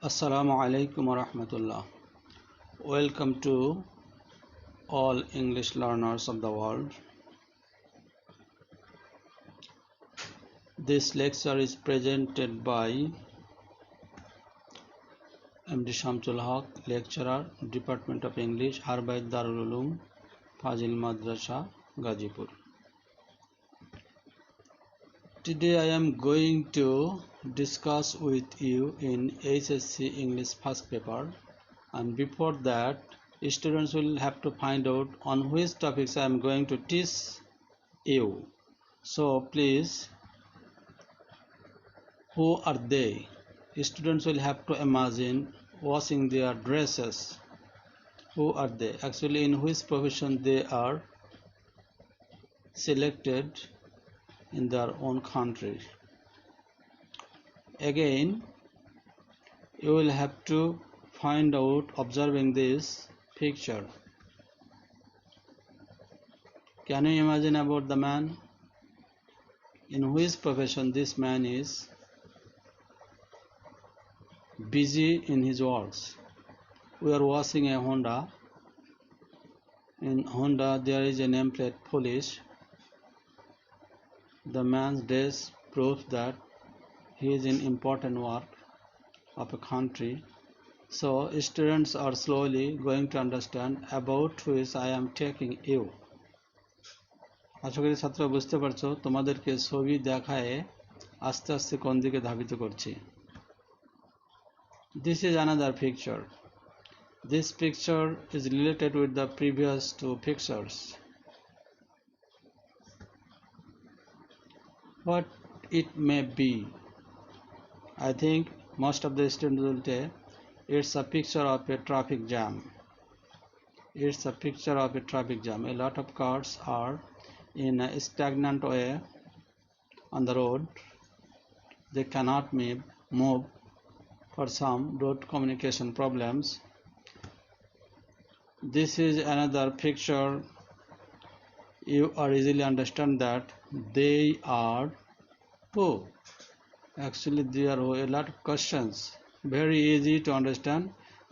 Assalamu alaikum wa rahmatullah. Welcome to all English learners of the world. This lecture is presented by MD Shamsul Haq, lecturer, Department of English, Harbaid Darul Uloom, Fazil Madrasa, Gazipur. Today I am going to discuss with you in HSC English first paper, and before that students will have to find out on which topics I am going to teach you. So please, who are they? Students will have to imagine washing their dresses. Who are they? Actually, in which profession they are selected in their own country. Again, you will have to find out observing this picture. Can you imagine about the man? In which profession this man is busy in his works? We are washing a Honda. In Honda there is a nameplate police. The man's dress proves that he is in important work of a country. So students are slowly going to understand about which I am taking you. আশা করি ছাত্ররা বুঝতে পারছো তোমাদেরকে ছবি দেখায় আস্তে আস্তে কোন দিকে ধাবিত করছি। This is another picture. This picture is related with the previous two pictures. What it may be, I think most of the students will say it's a picture of a traffic jam. It's a picture of a traffic jam. A lot of cars are in a stagnant way on the road. They cannot move for some road communication problems. This is another picture. You are easily understand that they are who? Actually there are a lot of questions. Very easy to understand.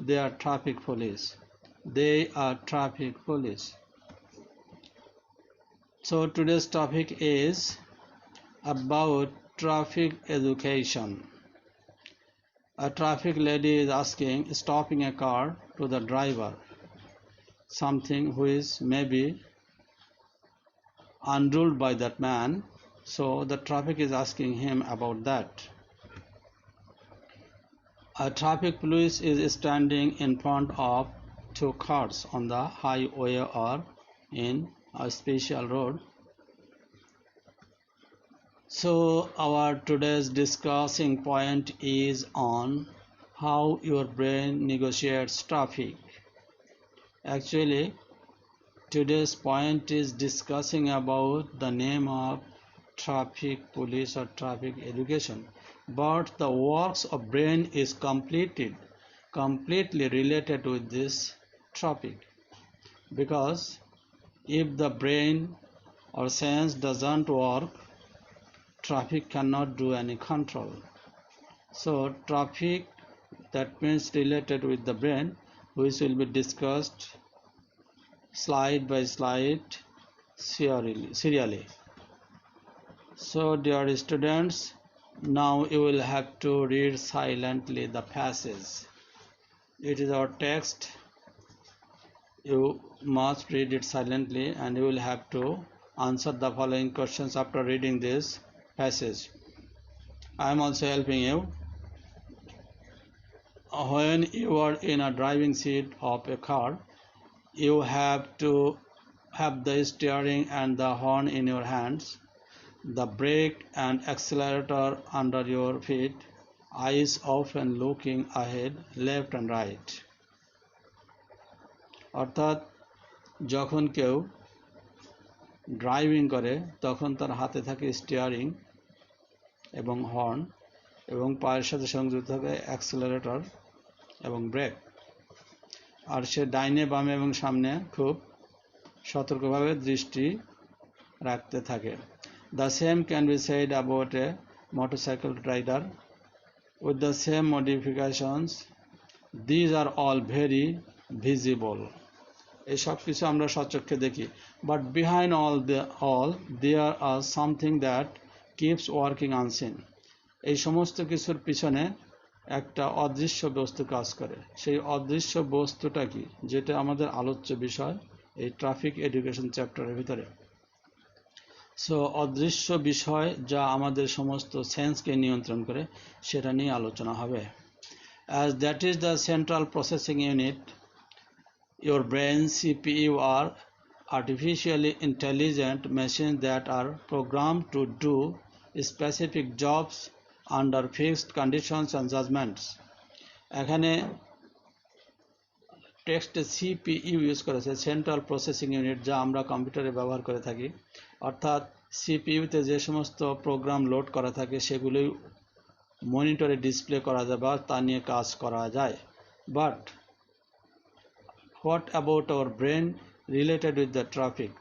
They are traffic police. They are traffic police. So today's topic is about traffic education. A traffic lady is asking, stopping a car to the driver, something which may be unruled by that man. So the traffic is asking him about that. A traffic police is standing in front of two cars on the highway or in a special road. So our today's discussing point is on how your brain negotiates traffic. Actually, today's point is discussing about the name of traffic police or traffic education, but the works of brain is completely related with this topic, because if the brain or sense doesn't work, traffic cannot do any control. So traffic, that means related with the brain, which will be discussed slide by slide serially. So dear students, now you will have to read silently the passage. It is our text. You must read it silently and you will have to answer the following questions after reading this passage. I am also helping you. When you are in a driving seat of a car, you have to have the steering and the horn in your hands, the brake and accelerator under your feet, eyes often looking ahead, left and right. অর্থাৎ যখন কেউ driving করে তখন তার হাতে থাকে steering এবং horn এবং পায়ের সাথে সংযুক্ত থাকে অ্যাক্সেলারেটর এবং ব্রেক, আর সে ডাইনে বামে এবং সামনে খুব সতর্কভাবে দৃষ্টি রাখতে থাকে। The same can be said about a motorcycle rider. with the same modifications. These are all very visible. এই সব কিছু আমরা সচক্ষে দেখি, but behind all there are something that keeps working unseen. এই সমস্ত কিছুর পিছনে একটা অদৃশ্য বস্তু কাজ করে। সেই অদৃশ্য বস্তুটা কি, যেটা আমাদের আলোচ্য বিষয় এই ট্রাফিক এডুকেশন চ্যাপ্টারের ভিতরে। সো অদৃশ্য বিষয় যা আমাদের সমস্ত সেন্সকে নিয়ন্ত্রণ করে, সেটা নিয়ে আলোচনা হবে। As that is the central processing unit, your brain CPU are artificially intelligent machines that are programmed to do specific jobs under fixed conditions and judgments. এখানে টেক্সটে সিপিইউ ইউজ করেছে, সেন্ট্রাল প্রসেসিং ইউনিট, যা আমরা কম্পিউটারে ব্যবহার করে থাকি। অর্থাৎ সিপিইউতে যে সমস্ত প্রোগ্রাম লোড করা থাকে সেগুলোই মনিটরে ডিসপ্লে করা যায় বা তা নিয়ে কাজ করা যায়। But what about our brain related with the traffic?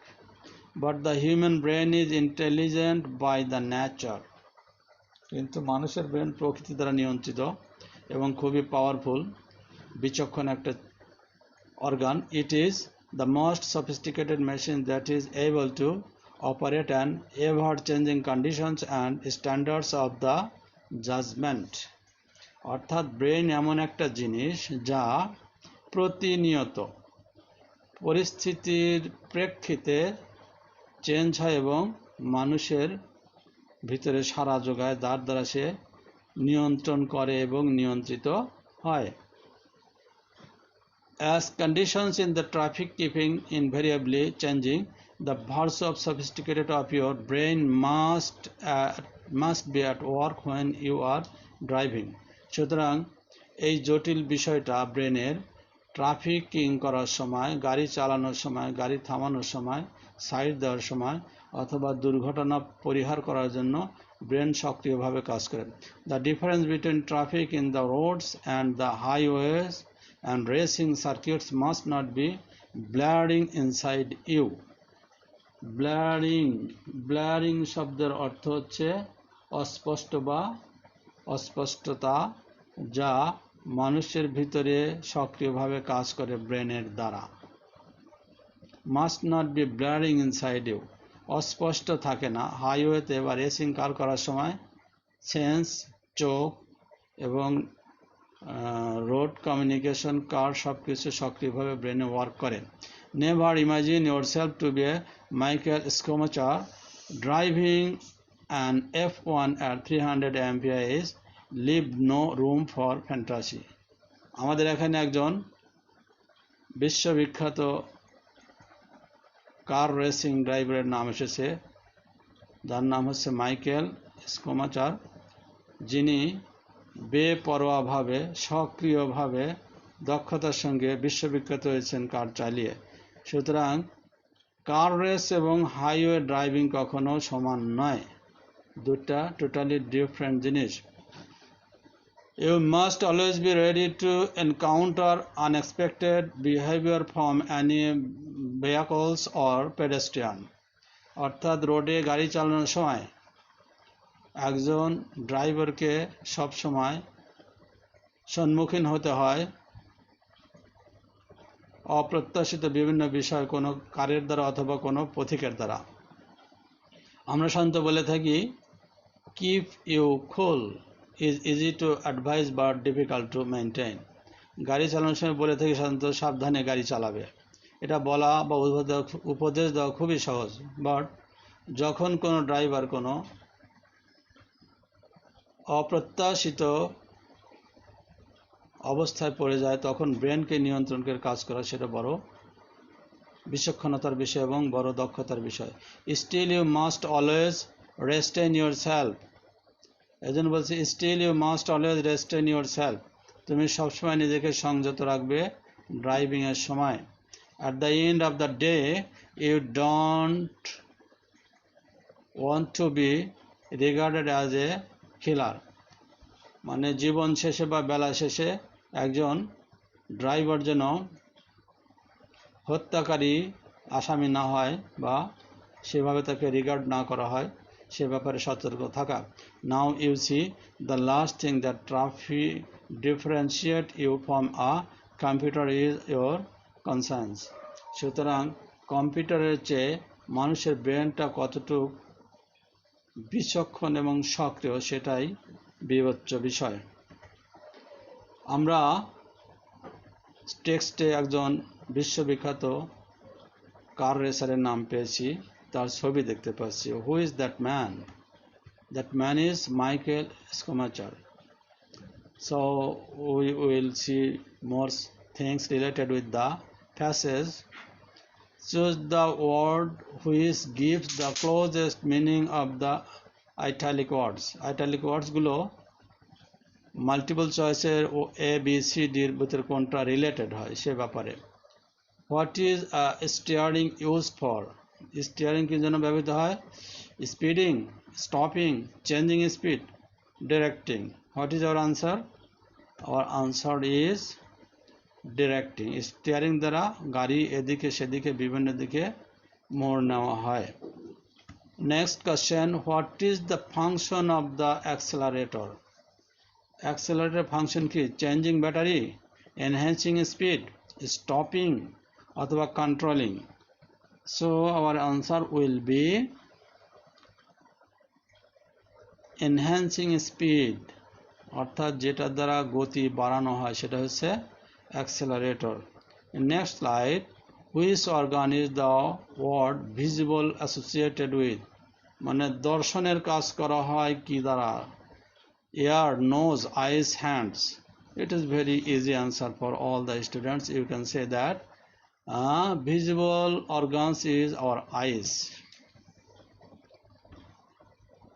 But the human brain is intelligent by the nature. কিন্তু মানুষের ব্রেন প্রকৃতি দ্বারা নিয়ন্ত্রিত এবং খুবই পাওয়ারফুল, বিচক্ষণ একটা organ. It is the most sophisticated machine that is able to operate an ever-changing conditions and standards of the judgment. অর্থাৎ ব্রেন এমন একটা জিনিস যা প্রতিনিয়ত পরিস্থিতির প্রেক্ষিতে চেঞ্জ হয় এবং মানুষের ভিতরে সাড়া যোগায়, যার দ্বারা সে নিয়ন্ত্রণ করে এবং নিয়ন্ত্রিত হয়। As conditions in the traffic keeping invariably changing, the verse of sophisticated of your brain must be at work when you are driving. সুতরাং এই জটিল বিষয়টা ব্রেনের ট্রাফিকিং করার সময়, গাড়ি চালানোর সময়, গাড়ি থামানোর সময়, সাইড দেওয়ার সময় অথবা দুর্ঘটনা পরিহার করার জন্য ব্রেন সক্রিয়ভাবে কাজ করে। The difference between traffic in the roads and the highways and racing circuits must not be blaring inside you. Blaring শব্দের অর্থ হচ্ছে অস্পষ্ট বা অস্পষ্টতা, যা মানুষের ভিতরে সক্রিয়ভাবে কাজ করে ব্রেনের দ্বারা। Must not be blaring inside you, অস্পষ্ট থাকে না। হাইওয়েতে বা রেসিং কার করার সময় সেন্স, চোখ এবং রোড কমিউনিকেশন কার সব কিছু সক্রিয়ভাবে ব্রেনে ওয়ার্ক করে। Never imagine yourself to be Michael Schumacher driving an F1 at 300 mph. Leave no room for fantasy. আমাদের এখানে একজন বিশ্ববিখ্যাত কার রেসিং ড্রাইভারের নাম এসেছে, যার নাম হচ্ছে মাইকেল স্কুমাচার, যিনি বেপরোয়াভাবে সক্রিয়ভাবে দক্ষতার সঙ্গে বিশ্ববিখ্যাত হয়েছেন কার চালিয়ে। সুতরাং কার রেস এবং হাইওয়ে ড্রাইভিং কখনো সমান নয়, দুটা টোটালি ডিফারেন্ট জিনিস। You must always be ready to encounter unexpected behavior from any vehicles or pedestrian. অর্থাৎ রোডে গাড়ি চালানোর সময় একজন ড্রাইভারকে সবসময় সম্মুখীন হতে হয় অপ্রত্যাশিত বিভিন্ন বিষয়, কোনো কারের দ্বারা অথবা কোনো পথিকের দ্বারা। আমরা সাধারণত বলে থাকি keep you cool is easy to advise but difficult to maintain. গাড়ি চালানোর সময় বলে থাকি সাধারণত সাবধানে গাড়ি চালাবে। এটা বলা বা উপদেশ দেওয়া খুবই সহজ, বাট যখন কোনো ড্রাইভার কোনো অপ্রত্যাশিত অবস্থায় পড়ে যায়, তখন ব্রেনকে নিয়ন্ত্রণ করে কাজ করা সেটা বড় বিচক্ষণতার বিষয় এবং বড় দক্ষতার বিষয়। Still you must always restrain yourself. এজন্য বলছি still you must always restrain yourself, তুমি সবসময় নিজেকে সংযত রাখবে ড্রাইভিংয়ের সময়। At the end of the day you don't want to be regarded as a killer. মানে জীবন শেষে বা বেলা শেষে একজন ড্রাইভার যেন হত্যাকারী আসামি না হয় বা সেভাবে তাকে রিগার্ড না করা হয়, সে ব্যাপারে সতর্ক থাকা। Now you see the last thing that differentiate you from a computer is your conscience. সুতরাং কম্পিউটারের চেয়ে মানুষের ব্রেনটা কতটুকু বিচক্ষণ এবং সক্রিয় সেটাই বিবেচ্য বিষয়। আমরা টেক্সটে একজন বিশ্ববিখ্যাত কার রেসারের নাম পেয়েছি, তার ছবি দেখতে পাচ্ছি। Who is that man? That man is Michael Schumacher. So we will see more things related with the passage. Choose the word which gives the closest meaning of the italic words. Italic words গুলো multiple চয়েসের ও A B C ডির ভিতরে কোনটা related হয় সে ব্যাপারে। What is steering use for? Steering কি জন্য ব্যবহৃত হয়? Speeding, stopping, changing speed, directing. What is our answer? Our answer is directing. Steering দ্বারা গাড়ি এদিকে সেদিকে বিভিন্ন দিকে মোড় নেওয়া হয়। Next question, what is the function of the accelerator? Accelerator function কি? Changing battery, enhancing speed, stopping অথবা controlling. So our answer will be enhancing speed, অর্থাৎ যেটার দ্বারা গতি বাড়ানো হয় সেটা হচ্ছে accelerator. Next slide, which organ is the word visible associated with? মানে দর্শনের কাজ করা হয় কি দ্বারা? ear, nose, eyes, hands. It is very easy answer for all the students. You can say that visible organs is our eyes.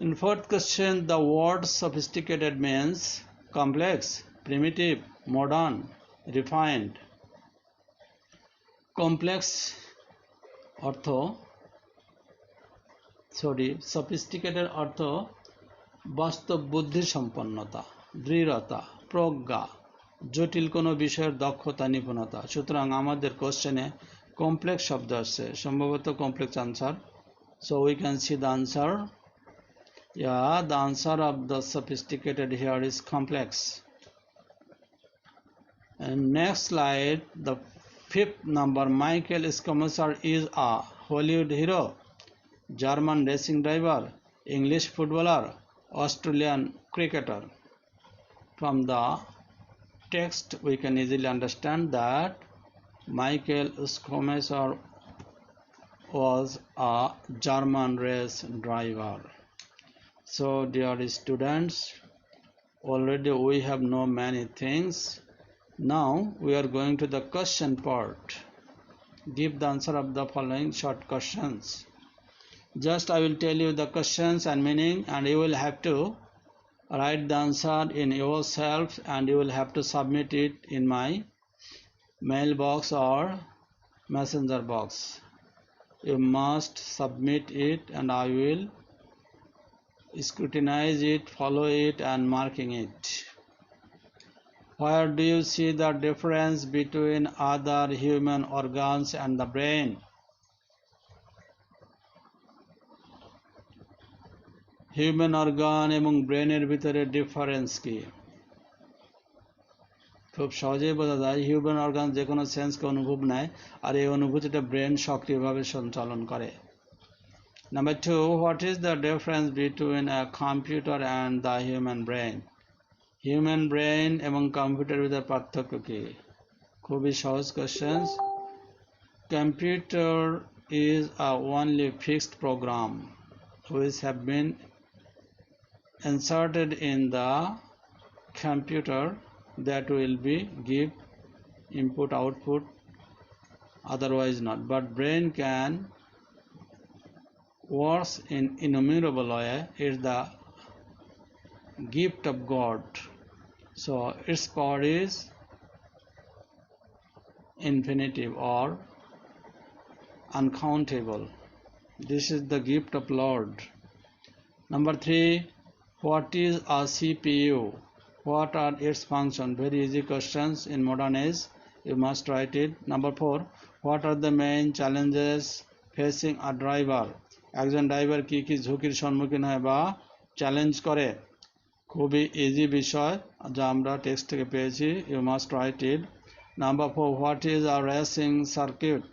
In fourth question, the word sophisticated means complex, primitive, modern, refined. Complex অর্থ sophisticated অর্থ বাস্তব বুদ্ধি সম্পন্নতা, দৃঢ়তা, প্রজ্ঞা, জটিল কোনো বিষয়ের দক্ষতা, নিপুণতা। সুতরাং আমাদের কোশ্চেনে কমপ্লেক্স শব্দ আসছে, সম্ভবত complex answer. So we can see the answer. The answer of the sophisticated here is complex. And next slide, the fifth number, Michael Schumacher is a Hollywood hero, German racing driver, English footballer, Australian cricketer. From the text we can easily understand that Michael Schumacher was a German race driver. So dear students, already we have known many things. Now we are going to the question part. Give the answer of the following short questions. Just I will tell you the questions and meaning, and you will have to write the answer in yourself, and you will have to submit it in my mailbox or messenger box. You must submit it, and I will scrutinize it, follow it, and marking it. Where do you see the difference between other human organs and the brain? Human organ এবং ব্রেনের ভিতরে difference কি? খুব সহজেই বোঝা যায়। Human organ যে কোনো সেন্সকে অনুভব নেয়, আর এই অনুভূতিটা ব্রেন সক্রিয়ভাবে সঞ্চালন করে। Number 2, what is the difference between a computer and the human brain? Human brain এবং কম্পিউটারের ভিতরে পার্থক্য কি? খুবই সহজ question. Computer is a only fixed program which have been inserted in the computer that will be give input output, otherwise not. But brain can works in innumerable way. It's the gift of God, so its power is infinitive or uncountable. This is the gift of Lord. Number 3, what is a CPU? What are its functions? Very easy questions in modern age. You must write it. Number 4, what are the main challenges facing a driver? একজন driver কি কি ঝুঁকির সম্মুখীন হয় বা challenge করে, খুবই easy বিষয় যা আমরা টেক্সট থেকে পেয়েছি। You must write it. Number 4, what is a racing circuit?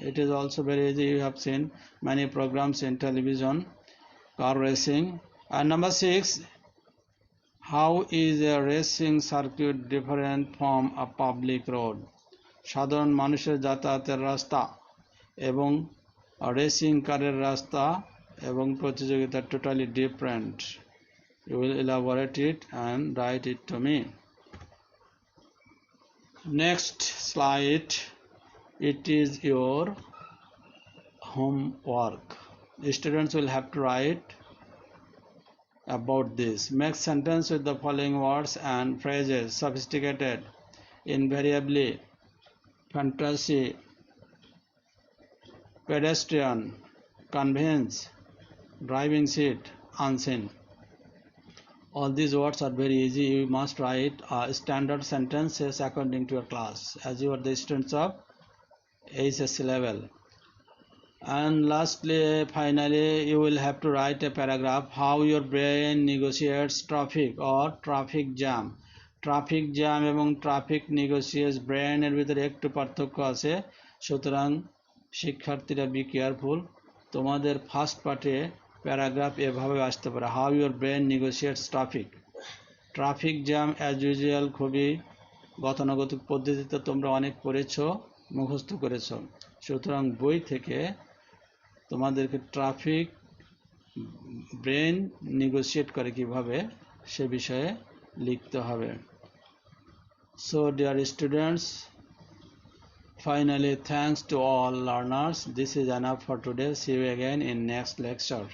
It is also very easy. You have seen many programs in television, car racing. And number 6, how is a racing circuit different from a public road? সাধারণ মানুষের যাতায়াতের রাস্তা এবং racing কারের রাস্তা এবং প্রতিযোগিতা totally different. You will elaborate it and write it to me. Next slide, it is your homework. The students will have to write about this. Make sentence with the following words and phrases: sophisticated, invariably, fantasy, pedestrian, conveyance, driving seat, unseen. All these words are very easy. You must write standard sentences according to your class, as you are the students of HSC level. And lastly, finally, you will have to write a paragraph how your brain negotiates traffic or traffic jam. Traffic jam এবং traffic negotiates ব্রেনের ভিতরে একটু পার্থক্য আছে, সুতরাং শিক্ষার্থীরা be careful. তোমাদের first পার্টে প্যারাগ্রাফ এভাবে আসতে পারে: how your brain negotiates traffic. Traffic jam as usual খুবই গতানুগতিক পদ্ধতিতে তোমরা অনেক পড়েছো, মুখস্থ করেছো, সুতরাং বই থেকে তোমাদেরকে ট্রাফিক ব্রেন নেগোসিয়েট করে কিভাবে সে বিষয়ে লিখতে হবে। So dear students, finally thanks to all learners. This is enough for today. See you again in next lecture.